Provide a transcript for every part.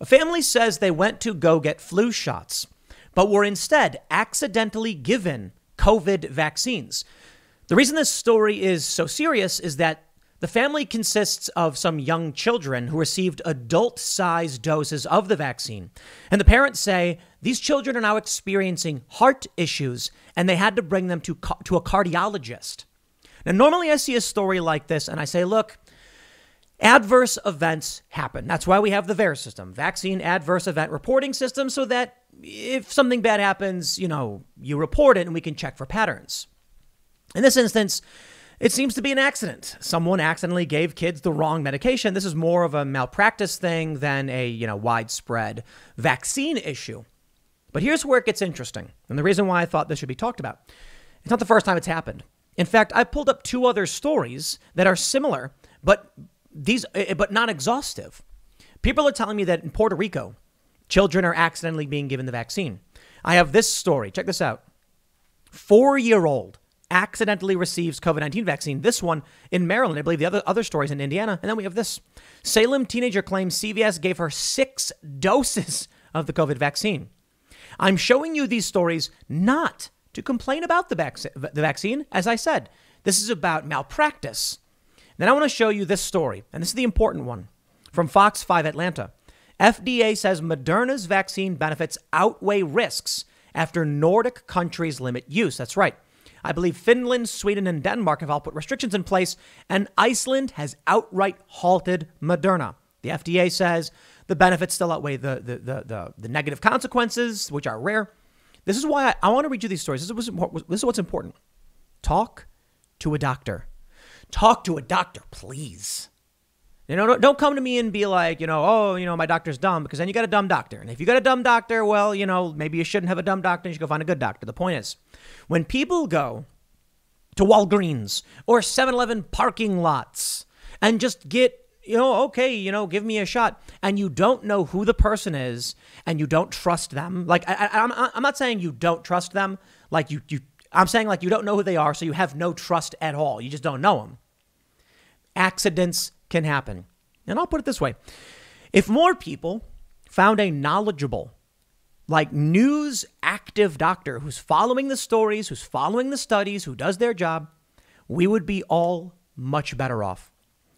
A family says they went to go get flu shots, but were instead accidentally given COVID vaccines. The reason this story is so serious is that the family consists of some young children who received adult-sized doses of the vaccine. And the parents say these children are now experiencing heart issues and they had to bring them to a cardiologist. Now, normally I see a story like this and I say, look, adverse events happen. That's why we have the VAERS system, Vaccine Adverse Event Reporting System, so that if something bad happens, you report it and we can check for patterns. In this instance, it seems to be an accident. Someone accidentally gave kids the wrong medication. This is more of a malpractice thing than a, widespread vaccine issue. But here's where it gets interesting. And the reason why I thought this should be talked about. It's not the first time it's happened. In fact, I pulled up 2 other stories that are similar, but not exhaustive. People are telling me that in Puerto Rico, children are accidentally being given the vaccine. I have this story. Check this out. 4-year-old accidentally receives COVID-19 vaccine. This one in Maryland. I believe the other stories in Indiana. And then we have this. Salem teenager claims CVS gave her 6 doses of the COVID vaccine. I'm showing you these stories not to complain about the vaccine. As I said, this is about malpractice. Then I want to show you this story. And this is the important one from Fox 5 Atlanta. FDA says Moderna's vaccine benefits outweigh risks after Nordic countries limit use. That's right. I believe Finland, Sweden, and Denmark have all put restrictions in place, and Iceland has outright halted Moderna. The FDA says the benefits still outweigh the negative consequences, which are rare. This is why I want to read you these stories. This is what's important. Talk to a doctor. Talk to a doctor, please. Don't come to me and be like, my doctor's dumb, because then you got a dumb doctor. And if you got a dumb doctor, well, maybe you shouldn't have a dumb doctor. You should go find a good doctor. The point is, when people go to Walgreens or 7-Eleven parking lots and just get, give me a shot, and you don't know who the person is and you don't trust them. Like, I'm not saying you don't trust them. Like I'm saying like you don't know who they are, so you have no trust at all. You just don't know them. Accidents can happen. And I'll put it this way. If more people found a knowledgeable, news active doctor who's following the stories, who's following the studies, who does their job, we would be all much better off.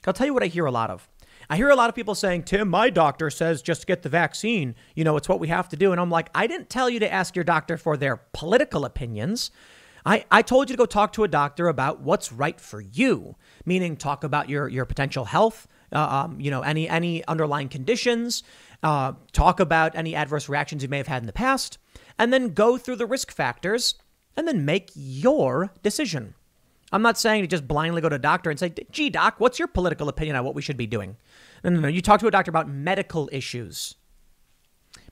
I'll tell you what I hear a lot of. I hear a lot of people saying, Tim, my doctor says just get the vaccine. It's what we have to do. And I'm like, I didn't tell you to ask your doctor for their political opinions. I told you to go talk to a doctor about what's right for you, meaning talk about your potential health, any underlying conditions, talk about any adverse reactions you may have had in the past, and then go through the risk factors and then make your decision. I'm not saying to just blindly go to a doctor and say, gee, doc, what's your political opinion on what we should be doing? No. You talk to a doctor about medical issues,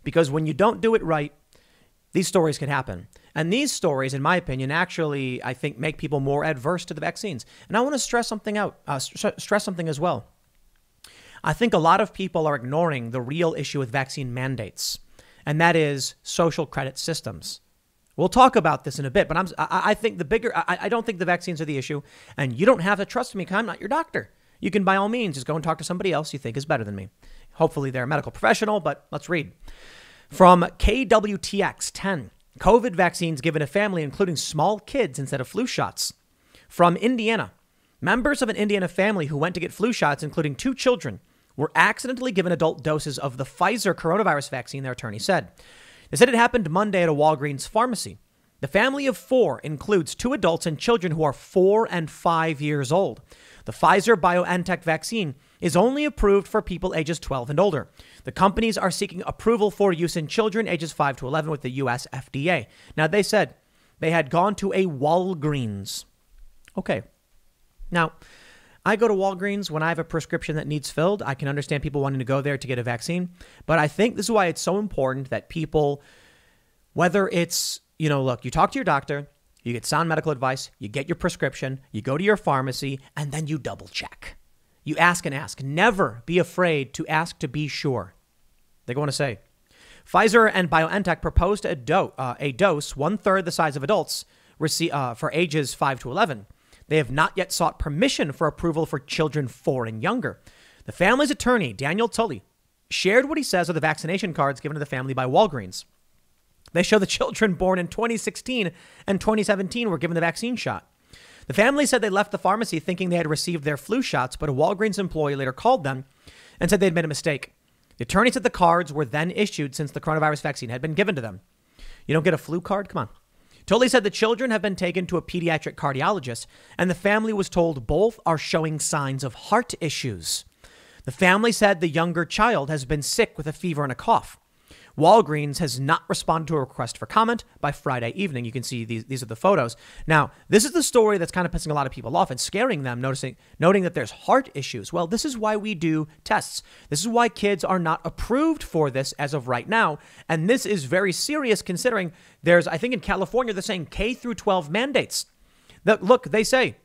because when you don't do it right, these stories can happen. And these stories, in my opinion, actually, I think, make people more adverse to the vaccines. And I want to stress something as well. I think a lot of people are ignoring the real issue with vaccine mandates, and that is social credit systems. We'll talk about this in a bit, but I think I don't think the vaccines are the issue, and you don't have to trust me because I'm not your doctor. You can, by all means, just go and talk to somebody else you think is better than me. Hopefully they're a medical professional, but let's read. From KWTX 10, COVID vaccines given to family, including small kids instead of flu shots. From Indiana, members of an Indiana family who went to get flu shots, including 2 children, were accidentally given adult doses of the Pfizer coronavirus vaccine, their attorney said. They said it happened Monday at a Walgreens pharmacy. The family of 4 includes 2 adults and children who are 4 and 5 years old. The Pfizer BioNTech vaccine is only approved for people ages 12 and older. The companies are seeking approval for use in children ages 5 to 11 with the U.S. FDA. Now, they said they had gone to a Walgreens. Okay. Now, I go to Walgreens when I have a prescription that needs filled. I can understand people wanting to go there to get a vaccine. But I think this is why it's so important that people, whether it's, look, you talk to your doctor, you get sound medical advice, you get your prescription, you go to your pharmacy, and then you double check. You ask and ask. Never be afraid to ask to be sure. They're going to say, Pfizer and BioNTech proposed a dose 1/3 the size of adults for ages 5 to 11. They have not yet sought permission for approval for children 4 and younger. The family's attorney, Daniel Tully, shared what he says are the vaccination cards given to the family by Walgreens. They show the children born in 2016 and 2017 were given the vaccine shot. The family said they left the pharmacy thinking they had received their flu shots, but a Walgreens employee later called them and said they'd made a mistake. The attorney said the cards were then issued since the coronavirus vaccine had been given to them. You don't get a flu card? Come on. Tully said the children have been taken to a pediatric cardiologist, and the family was told both are showing signs of heart issues. The family said the younger child has been sick with a fever and a cough. Walgreens has not responded to a request for comment by Friday evening. You can see these are the photos. Now, this is the story that's kind of pissing a lot of people off and scaring them, noting that there's heart issues. Well, this is why we do tests. This is why kids are not approved for this as of right now. And this is very serious considering I think in California, they're saying K through 12 mandates. Look, they say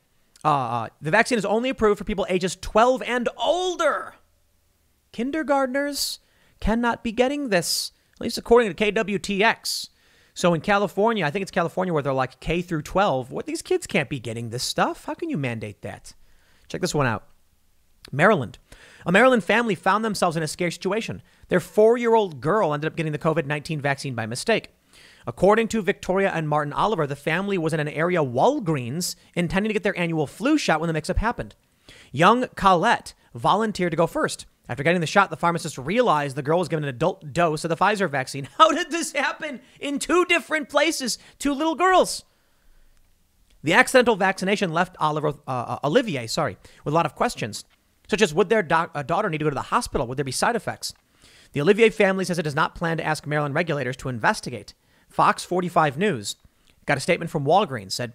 the vaccine is only approved for people ages 12 and older. Kindergartners cannot be getting this. At least according to KWTX. So in California, I think it's California where they're like K through 12. What, these kids can't be getting this stuff? How can you mandate that? Check this one out. Maryland. A Maryland family found themselves in a scary situation. Their 4-year-old girl ended up getting the COVID-19 vaccine by mistake. According to Victoria and Martin Oliver, the family was in an area Walgreens intending to get their annual flu shot when the mix-up happened. Young Colette volunteered to go first. After getting the shot, the pharmacist realized the girl was given an adult dose of the Pfizer vaccine. How did this happen in 2 different places? 2 little girls. The accidental vaccination left Olivier, with a lot of questions, such as would their daughter need to go to the hospital? Would there be side effects? The Olivier family says it does not plan to ask Maryland regulators to investigate. Fox 45 News got a statement from Walgreens,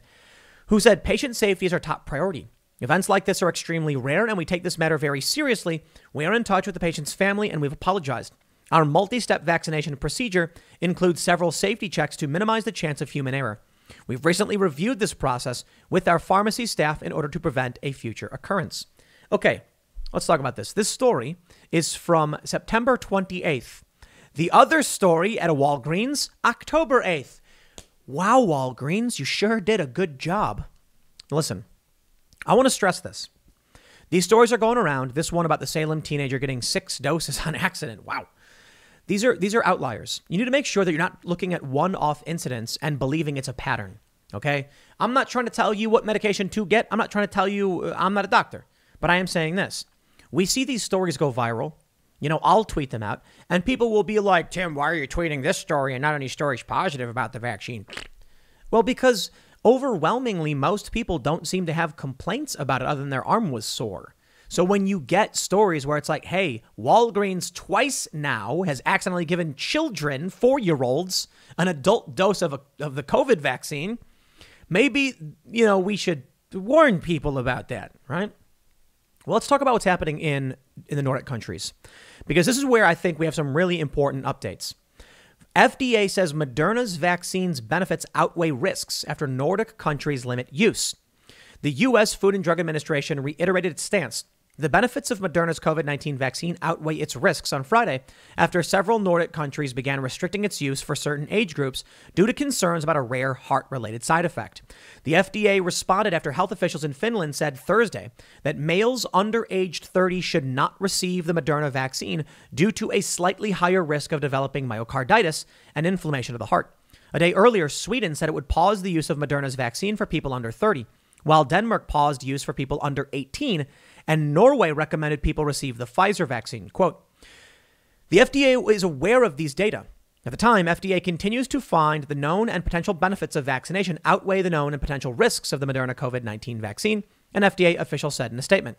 who said patient safety is our top priority. Events like this are extremely rare, and we take this matter very seriously. We are in touch with the patient's family, and we've apologized. Our multi-step vaccination procedure includes several safety checks to minimize the chance of human error. We've recently reviewed this process with our pharmacy staff in order to prevent a future occurrence. Okay, let's talk about this. This story is from September 28th. The other story at a Walgreens, October 8th. Wow, Walgreens, you sure did a good job. Listen. I want to stress this. These stories are going around. This one about the Salem teenager getting 6 doses on accident. Wow. These are outliers. You need to make sure that you're not looking at one-off incidents and believing it's a pattern. Okay? I'm not trying to tell you what medication to get. I'm not trying to tell you I'm not a doctor. But I am saying this. We see these stories go viral. I'll tweet them out. And people will be like, Tim, why are you tweeting this story and not any stories positive about the vaccine? Well, because overwhelmingly, most people don't seem to have complaints about it other than their arm was sore. So when you get stories where it's like, hey, Walgreens twice now has accidentally given children, 4-year-olds, an adult dose of the COVID vaccine, maybe, we should warn people about that, right? Well, let's talk about what's happening in the Nordic countries, because this is where I think we have some really important updates. FDA says Moderna's vaccine's benefits outweigh risks after Nordic countries limit use. The U.S. Food and Drug Administration reiterated its stance. The benefits of Moderna's COVID-19 vaccine outweigh its risks on Friday after several Nordic countries began restricting its use for certain age groups due to concerns about a rare heart-related side effect. The FDA responded after health officials in Finland said Thursday that males under age 30 should not receive the Moderna vaccine due to a slightly higher risk of developing myocarditis and inflammation of the heart. A day earlier, Sweden said it would pause the use of Moderna's vaccine for people under 30, while Denmark paused use for people under 18, and Norway recommended people receive the Pfizer vaccine. Quote, the FDA is aware of these data. At the time, FDA continues to find the known and potential benefits of vaccination outweigh the known and potential risks of the Moderna COVID-19 vaccine, an FDA official said in a statement.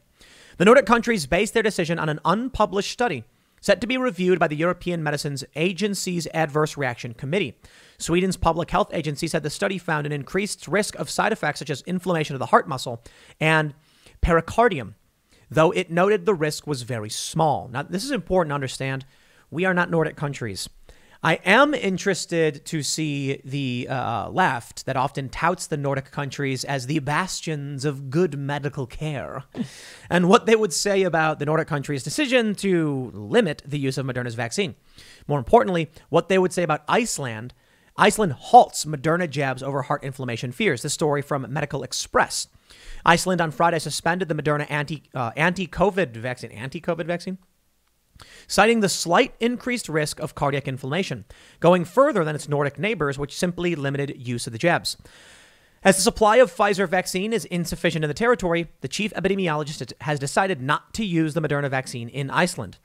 The Nordic countries based their decision on an unpublished study set to be reviewed by the European Medicines Agency's Adverse Reaction Committee. Sweden's public health agency said the study found an increased risk of side effects such as inflammation of the heart muscle and pericardium, though it noted the risk was very small. Now, this is important to understand. We are not Nordic countries. I am interested to see the left that often touts the Nordic countries as the bastions of good medical care and what they would say about the Nordic countries' decision to limit the use of Moderna's vaccine. More importantly, what they would say about Iceland. Iceland halts Moderna jabs over heart inflammation fears. This story from Medical Express. Iceland on Friday suspended the Moderna anti-COVID vaccine. Anti-COVID vaccine? citing the slight increased risk of cardiac inflammation, going further than its Nordic neighbors, which simply limited use of the jabs. As the supply of Pfizer vaccine is insufficient in the territory, the chief epidemiologist has decided not to use the Moderna vaccine in Iceland.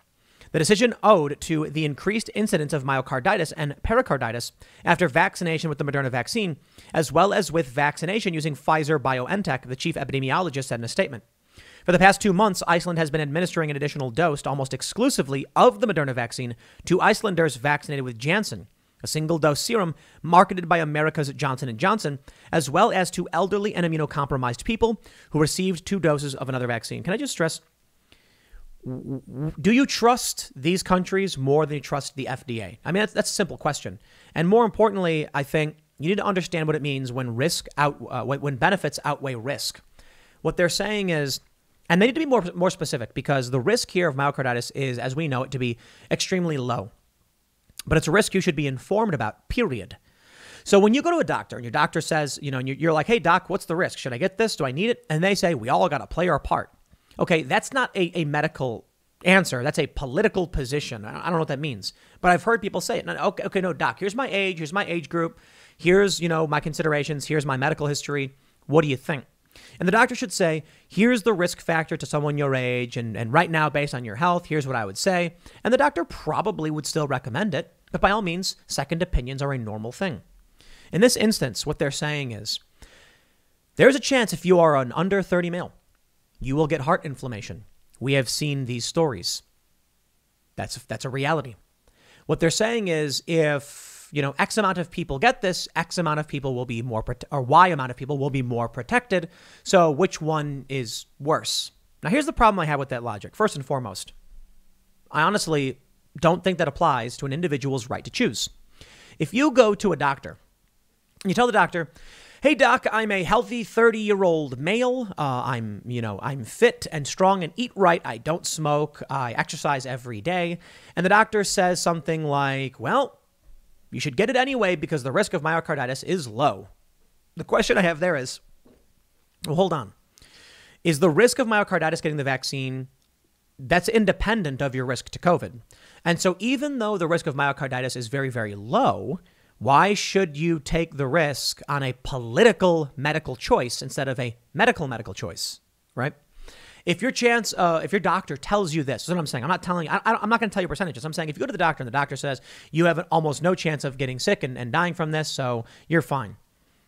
The decision owed to the increased incidence of myocarditis and pericarditis after vaccination with the Moderna vaccine, as well as with vaccination using Pfizer-BioNTech, the chief epidemiologist said in a statement. For the past 2 months, Iceland has been administering an additional dose almost exclusively of the Moderna vaccine to Icelanders vaccinated with Janssen, a single-dose serum marketed by America's Johnson & Johnson, as well as to elderly and immunocompromised people who received 2 doses of another vaccine. Can I just stress, do you trust these countries more than you trust the FDA? I mean, that's a simple question. And more importantly, I think you need to understand what it means when when benefits outweigh risk. What they're saying is, and they need to be more specific, because the risk here of myocarditis is, as we know it, to be extremely low. But it's a risk you should be informed about, period. So when you go to a doctor and your doctor says, and you're like, hey, doc, what's the risk? Should I get this? Do I need it? And they say, we all got to play our part. Okay, that's not a medical answer. That's a political position. I don't know what that means. But I've heard people say it. Okay, no, doc, here's my age group. Here's, my considerations. Here's my medical history. What do you think? And the doctor should say, here's the risk factor to someone your age. And right now, based on your health, here's what I would say. And the doctor probably would still recommend it. But by all means, second opinions are a normal thing. In this instance, what they're saying is, there's a chance if you are an under 30 male, you will get heart inflammation. We have seen these stories. That's a reality. What they're saying is, if X amount of people get this, X amount of people will be more, or Y amount of people will be more protected. So which one is worse? Now, here's the problem I have with that logic. First and foremost, I honestly don't think that applies to an individual's right to choose. If you go to a doctor, you tell the doctor, hey, doc, I'm a healthy 30-year-old male. I'm fit and strong and eat right. I don't smoke. I exercise every day. And the doctor says something like, well, you should get it anyway because the risk of myocarditis is low. The question I have there is, well, hold on. Is the risk of myocarditis getting the vaccine, that's independent of your risk to COVID? And so even though the risk of myocarditis is very, very low, why should you take the risk on a political medical choice instead of a medical choice, right? If your doctor tells you this, that's what I'm saying. I'm not going to tell you percentages. I'm saying if you go to the doctor and the doctor says you have almost no chance of getting sick and dying from this, so you're fine.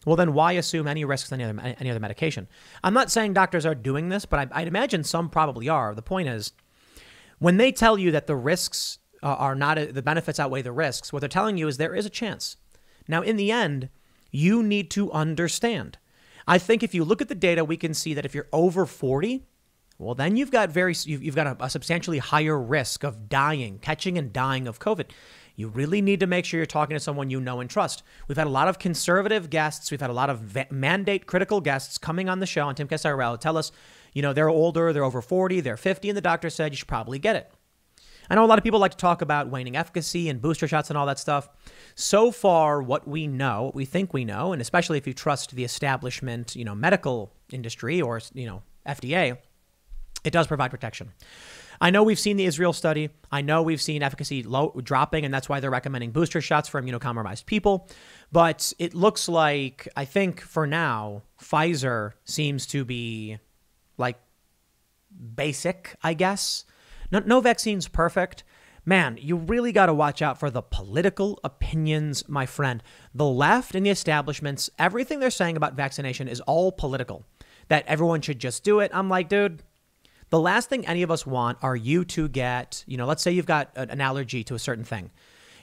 Well, then why assume any risks than any other medication? I'm not saying doctors are doing this, but I'd imagine some probably are. The point is, when they tell you that the risks are not, the benefits outweigh the risks, what they're telling you is there is a chance. Now, in the end, you need to understand. I think if you look at the data, we can see that if you're over 40, well, then you've got a substantially higher risk of catching and dying of COVID. You really need to make sure you're talking to someone you know and trust. We've had a lot of conservative guests. We've had a lot of mandate critical guests coming on the show on Timcast IRL tell us, they're older, they're over 40, they're 50, and the doctor said you should probably get it. I know a lot of people like to talk about waning efficacy and booster shots and all that stuff. So far, what we think we know, and especially if you trust the establishment, medical industry or, FDA, it does provide protection. I know we've seen the Israel study. I know we've seen efficacy dropping, and that's why they're recommending booster shots for immunocompromised people. But it looks like, I think for now, Pfizer seems to be basic, I guess. No vaccine's perfect. Man, you really got to watch out for the political opinions, my friend. The left and the establishments, everything they're saying about vaccination is all political. That everyone should just do it. I'm like, dude, the last thing any of us want are you to get, let's say you've got an allergy to a certain thing.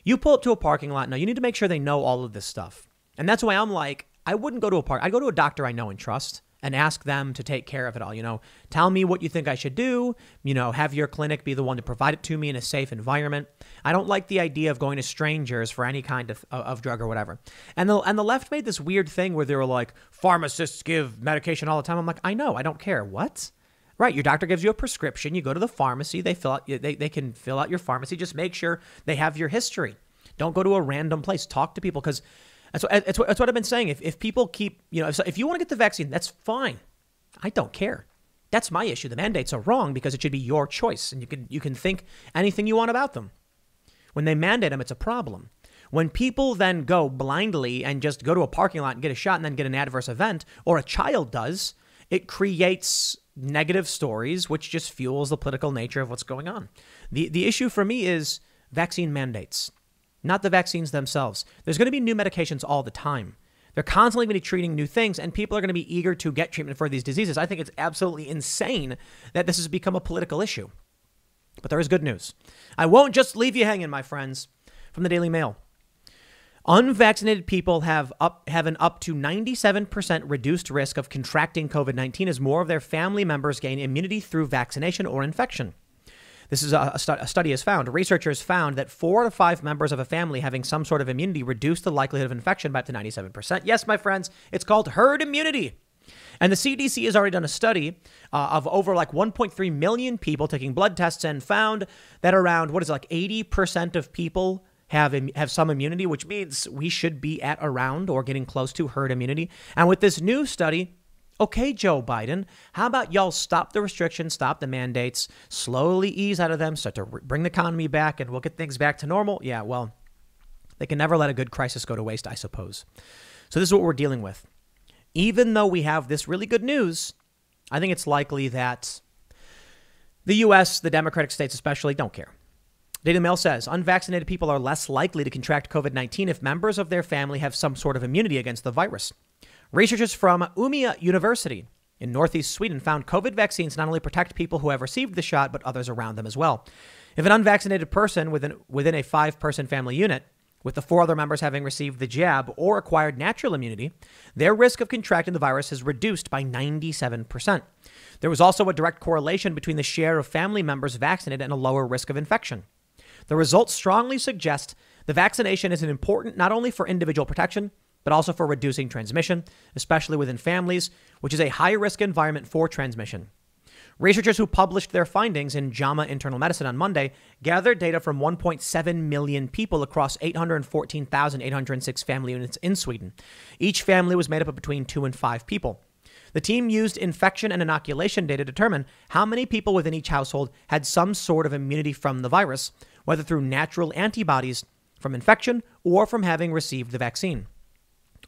You pull up to a parking lot. Now, you need to make sure they know all of this stuff. And that's why I'm like, I wouldn't go to a park. I'd go to a doctor I know and trust and ask them to take care of it all. Tell me what you think I should do. Have your clinic be the one to provide it to me in a safe environment. I don't like the idea of going to strangers for any kind of drug or whatever. And the left made this weird thing where they were like, pharmacists give medication all the time. I'm like, I know, I don't care. What? Right. Your doctor gives you a prescription. You go to the pharmacy. They can fill out your pharmacy. Just make sure they have your history. Don't go to a random place. Talk to people because that's what I've been saying. If people keep, if you want to get the vaccine, that's fine. I don't care. That's my issue. The mandates are wrong because it should be your choice, and you can think anything you want about them. When they mandate them, it's a problem. When people then go blindly and just go to a parking lot and get a shot and then get an adverse event, or a child does, it creates negative stories, which just fuels the political nature of what's going on. The issue for me is vaccine mandates, not the vaccines themselves. There's going to be new medications all the time. They're constantly going to be treating new things, and people are going to be eager to get treatment for these diseases. I think it's absolutely insane that this has become a political issue. But there is good news. I won't just leave you hanging, my friends. From the Daily Mail. Unvaccinated people have an up to 97% reduced risk of contracting COVID-19 as more of their family members gain immunity through vaccination or infection. This is a study has found. Researchers found that 4 to 5 members of a family having some sort of immunity reduced the likelihood of infection by up to 97%. Yes, my friends, it's called herd immunity. And the CDC has already done a study of over 1.3 million people taking blood tests and found that around 80% of people have some immunity, which means we should be at around or getting close to herd immunity. And with this new study, okay, Joe Biden, how about y'all stop the restrictions, stop the mandates, slowly ease out of them, start to bring the economy back, and we'll get things back to normal? Yeah, well, they can never let a good crisis go to waste, I suppose. So this is what we're dealing with. Even though we have this really good news, I think it's likely that the U.S., the Democratic states especially, don't care. Daily Mail says unvaccinated people are less likely to contract COVID-19 if members of their family have some sort of immunity against the virus. Researchers from Umeå University in northeast Sweden found COVID vaccines not only protect people who have received the shot, but others around them as well. If an unvaccinated person within a 5-person family unit, with the 4 other members having received the jab or acquired natural immunity, their risk of contracting the virus is reduced by 97%. There was also a direct correlation between the share of family members vaccinated and a lower risk of infection. The results strongly suggest the vaccination is important not only for individual protection, but also for reducing transmission, especially within families, which is a high-risk environment for transmission. Researchers who published their findings in JAMA Internal Medicine on Monday gathered data from 1.7 million people across 814,806 family units in Sweden. Each family was made up of between 2 and 5 people. The team used infection and inoculation data to determine how many people within each household had some sort of immunity from the virus, whether through natural antibodies from infection or from having received the vaccine.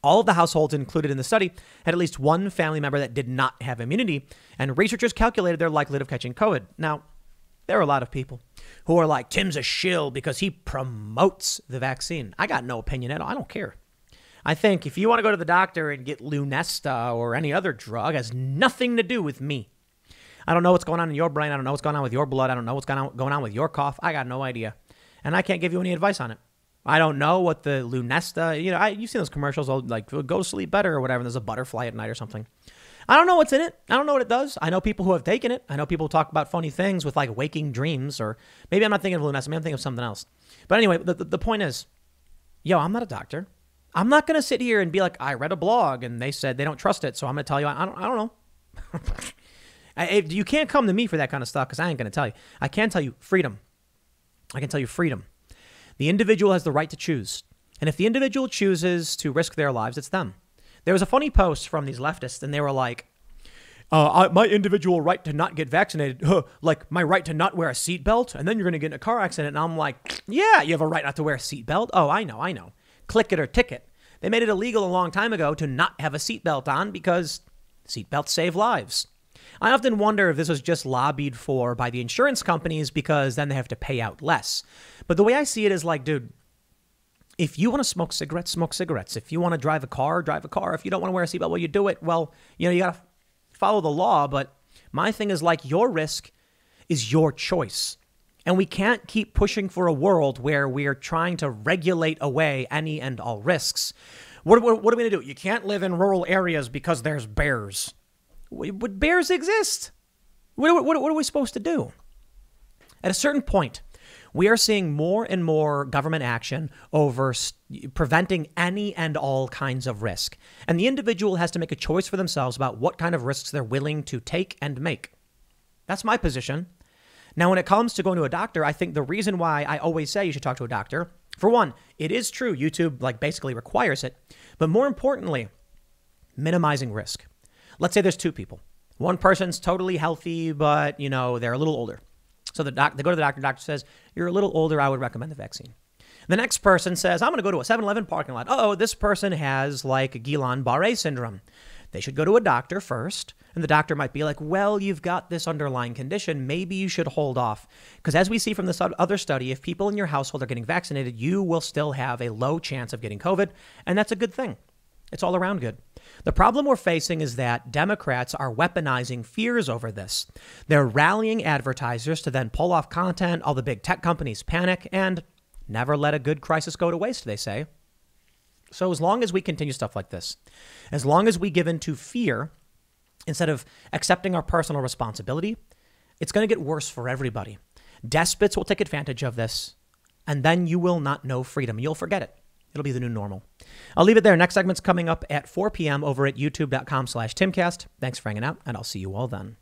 All of the households included in the study had at least one family member that did not have immunity, and researchers calculated their likelihood of catching COVID. Now, there are a lot of people who are like, Tim's a shill because he promotes the vaccine. I got no opinion at all. I don't care. I think if you want to go to the doctor and get Lunesta or any other drug, it has nothing to do with me. I don't know what's going on in your brain. I don't know what's going on with your blood. I don't know what's going on with your cough. I got no idea. And I can't give you any advice on it. I don't know what the Lunesta, you've seen those commercials, like go sleep better or whatever. There's a butterfly at night or something. I don't know what's in it. I don't know what it does. I know people who have taken it. I know people talk about funny things with like waking dreams, or maybe I'm not thinking of Lunesta. Maybe I'm thinking of something else. But anyway, the point is, I'm not a doctor. I'm not going to sit here and be like, I read a blog and they said they don't trust it. So I'm going to tell you, I don't know. You can't come to me for that kind of stuff because I ain't going to tell you. I can tell you freedom. I can tell you freedom. The individual has the right to choose. And if the individual chooses to risk their lives, it's them. There was a funny post from these leftists, and they were like, my individual right to not get vaccinated, like my right to not wear a seatbelt, and then you're going to get in a car accident. And I'm like, yeah, you have a right not to wear a seatbelt. Oh, I know. Click it or ticket. They made it illegal a long time ago to not have a seatbelt on because seatbelts save lives. I often wonder if this was just lobbied for by the insurance companies because then they have to pay out less. But the way I see it is like, dude, if you want to smoke cigarettes, smoke cigarettes. If you want to drive a car, drive a car. If you don't want to wear a seatbelt, well, you do it. Well, you got to follow the law. But my thing is like your risk is your choice. And we can't keep pushing for a world where we're trying to regulate away any and all risks. What are we going to do? You can't live in rural areas because there's bears. Would bears exist? What are we supposed to do? At a certain point, we are seeing more and more government action over preventing any and all kinds of risk. And the individual has to make a choice for themselves about what kind of risks they're willing to take and make. That's my position. Now, when it comes to going to a doctor, I think the reason why I always say you should talk to a doctor, for one, it is true. YouTube basically requires it. But more importantly, minimizing risk. Let's say there's 2 people. One person's totally healthy, but, they're a little older. So they go to the doctor says, you're a little older, I would recommend the vaccine. The next person says, I'm going to go to a 7-Eleven parking lot. Oh, this person has like Guillain-Barré syndrome. They should go to a doctor first. And the doctor might be like, well, you've got this underlying condition. Maybe you should hold off. Because as we see from this other study, if people in your household are getting vaccinated, you will still have a low chance of getting COVID. And that's a good thing. It's all around good. The problem we're facing is that Democrats are weaponizing fears over this. They're rallying advertisers to then pull off content. All the big tech companies panic and never let a good crisis go to waste, they say. So as long as we continue stuff like this, as long as we give in to fear instead of accepting our personal responsibility, it's going to get worse for everybody. Despots will take advantage of this, and then you will not know freedom. You'll forget it. It'll be the new normal. I'll leave it there. Next segment's coming up at 4 p.m. over at youtube.com/Timcast. Thanks for hanging out, and I'll see you all then.